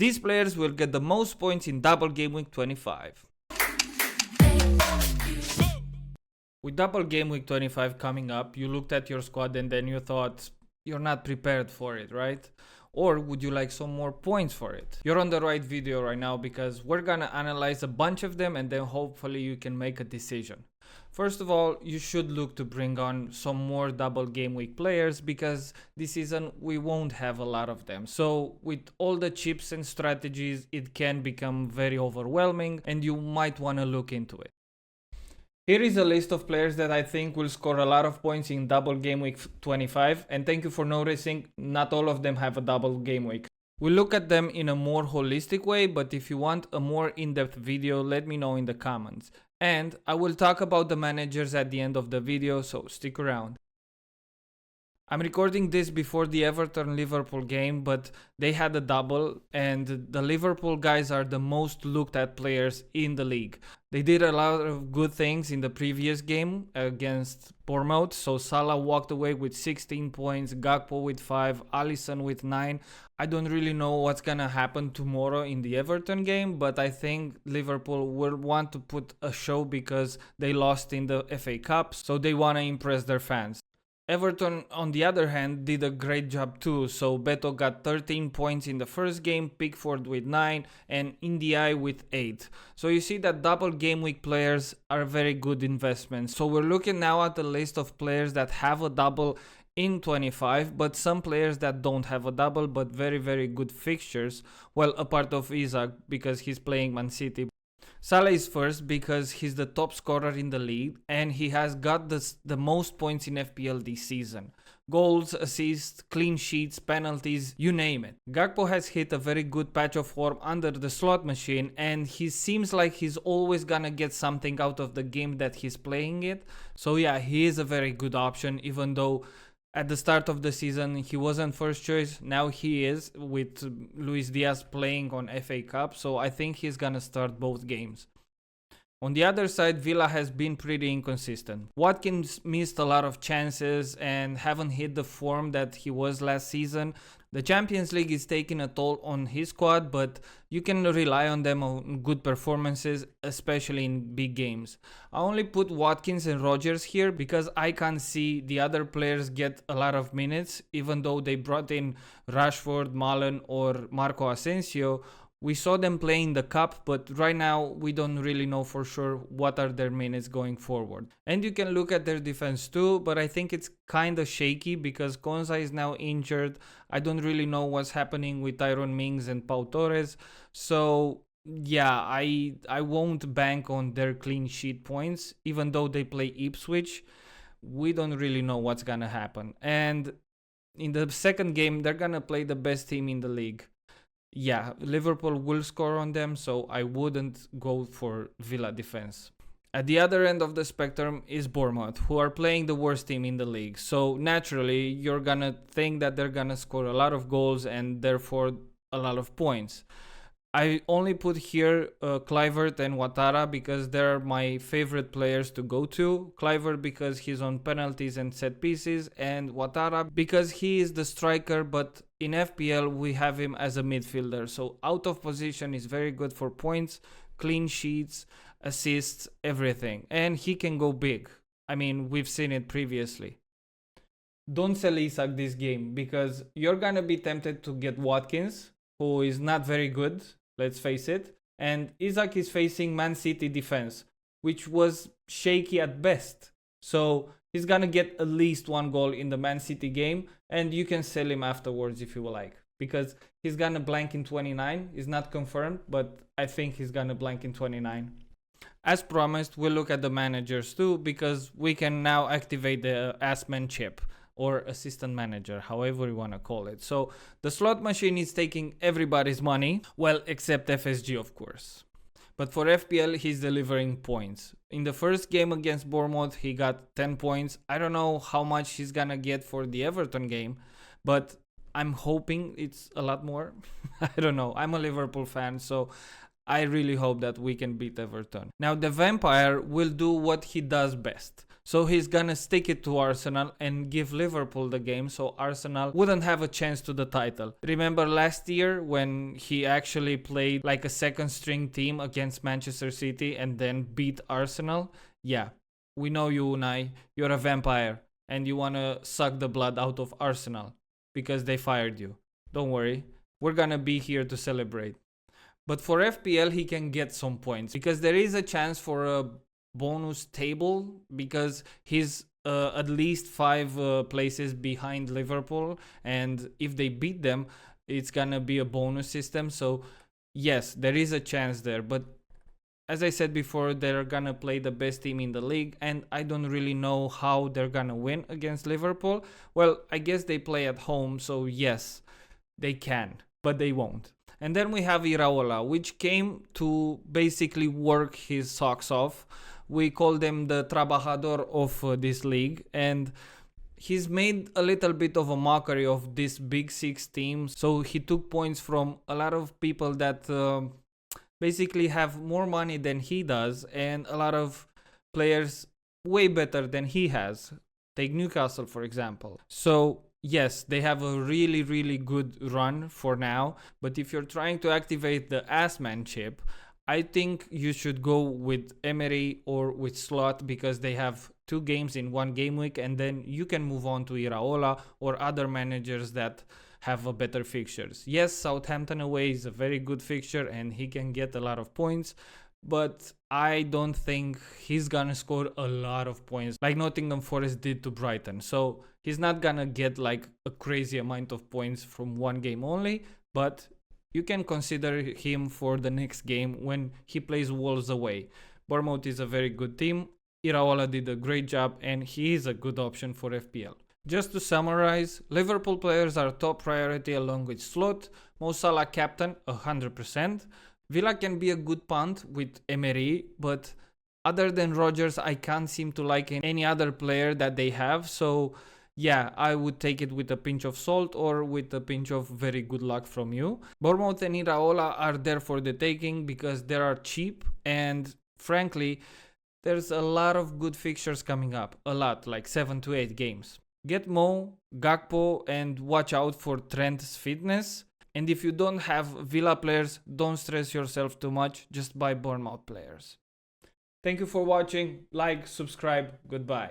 These players will get the most points in Double Gameweek 25. With Double Gameweek 25 coming up, you looked at your squad and then you thought you're not prepared for it, right? Or would you like some more points for it? You're on the right video right now because we're gonna analyze a bunch of them and then hopefully you can make a decision. First of all, you should look to bring on some more Double Gameweek players because this season we won't have a lot of them. So with all the chips and strategies, it can become very overwhelming and you might want to look into it. Here is a list of players that I think will score a lot of points in Double Gameweek 25, and thank you for noticing, not all of them have a Double Gameweek. We'll look at them in a more holistic way, but if you want a more in-depth video, let me know in the comments. And I will talk about the managers at the end of the video, so stick around. I'm recording this before the Everton-Liverpool game, but they had a double and the Liverpool guys are the most looked at players in the league. They did a lot of good things in the previous game against Bournemouth. So Salah walked away with 16 points, Gakpo with 5, Alisson with 9. I don't really know what's gonna happen tomorrow in the Everton game, but I think Liverpool will want to put a show because they lost in the FA Cup, so they want to impress their fans. Everton, on the other hand, did a great job too. So Beto got 13 points in the first game, Pickford with 9, and Ndiaye with 8. So you see that Double Gameweek players are very good investments. So we're looking now at the list of players that have a double in 25, but some players that don't have a double, but very good fixtures. Well, a part of Isaac because he's playing Man City. Salah is first because he's the top scorer in the league and he has got the most points in FPL this season. Goals, assists, clean sheets, penalties, you name it. Gakpo has hit a very good patch of form under the slot machine and he seems like he's always gonna get something out of the game that he's playing it. So yeah, he is a very good option, even though at the start of the season, he wasn't first choice. Now he is, with Luis Diaz playing on FA Cup. So I think he's going to start both games. On the other side, Villa has been pretty inconsistent. Watkins missed a lot of chances and haven't hit the form that he was last season. The Champions League is taking a toll on his squad, but you can rely on them on good performances, especially in big games. I only put Watkins and Rodgers here because I can't see the other players get a lot of minutes, even though they brought in Rashford, Malen or Marco Asensio. We saw them playing the cup, but right now we don't really know for sure what are their minutes going forward. And you can look at their defense too, but I think it's kind of shaky because Konsa is now injured. I don't really know what's happening with Tyrone Mings and Pau Torres. So yeah, I won't bank on their clean sheet points, even though they play Ipswich. We don't really know what's gonna happen. And in the second game, they're gonna play the best team in the league. Yeah, Liverpool will score on them, so I wouldn't go for Villa defense. At the other end of the spectrum is Bournemouth, who are playing the worst team in the league. So naturally, you're gonna think that they're gonna score a lot of goals and therefore a lot of points. I only put here Kluivert and Ouattara because they're my favorite players to go to. Kluivert because he's on penalties and set pieces, and Ouattara because he is the striker, but in FPL we have him as a midfielder. So out of position is very good for points, clean sheets, assists, everything. And he can go big. I mean, we've seen it previously. Don't sell Isak this game because you're gonna be tempted to get Watkins, who is not very good. Let's face it. And Isak is facing Man City defense, which was shaky at best. So he's gonna get at least one goal in the Man City game, and you can sell him afterwards if you like, because he's gonna blank in 29. It's not confirmed, but I think he's gonna blank in 29. As promised, we'll look at the managers too, because we can now activate the Assman chip, or assistant manager, however you want to call it. So the slot machine is taking everybody's money, well, except FSG, of course. But for FPL, he's delivering points. In the first game against Bournemouth, he got 10 points. I don't know how much he's gonna get for the Everton game, but I'm hoping it's a lot more. I don't know. I'm a Liverpool fan, so I really hope that we can beat Everton. Now, the Vampire will do what he does best. So he's gonna stick it to Arsenal and give Liverpool the game so Arsenal wouldn't have a chance to the title. Remember last year when he actually played like a second string team against Manchester City and then beat Arsenal? Yeah, we know you, Unai. You're a vampire and you wanna suck the blood out of Arsenal because they fired you. Don't worry, we're gonna be here to celebrate. But for FPL, he can get some points because there is a chance for a bonus table because he's at least 5 places behind Liverpool, and if they beat them, it's gonna be a bonus system. So yes, there is a chance there, but as I said before, they're gonna play the best team in the league, and I don't really know how they're gonna win against Liverpool. Well, I guess they play at home, so yes, they can, but they won't. And then we have Iraola, which came to basically work his socks off. We call them the trabajador of this league, and he's made a little bit of a mockery of this big six team. So he took points from a lot of people that basically have more money than he does, and a lot of players way better than he has. Take Newcastle, for example. So yes, they have a really, really good run for now. But if you're trying to activate the Assman chip, I think you should go with Emery or with Slot because they have 2 games in 1 game week, and then you can move on to Iraola or other managers that have a better fixtures. Yes, Southampton away is a very good fixture and he can get a lot of points, but I don't think he's gonna score a lot of points like Nottingham Forest did to Brighton. So he's not gonna get like a crazy amount of points from 1 game only, but you can consider him for the next game when he plays Wolves away. Bournemouth is a very good team. Iraola did a great job and he is a good option for FPL. Just to summarize, Liverpool players are top priority along with Slot, Mo Salah captain 100%. Villa can be a good punt with Emery, but other than Rodgers, I can't seem to like any other player that they have. So yeah, I would take it with a pinch of salt or with a pinch of very good luck from you. Bournemouth and Iraola are there for the taking because they are cheap, and frankly, there's a lot of good fixtures coming up. A lot, like 7 to 8 games. Get Mo, Gakpo, and watch out for Trent's fitness. And if you don't have Villa players, don't stress yourself too much. Just buy Bournemouth players. Thank you for watching. Like, subscribe. Goodbye.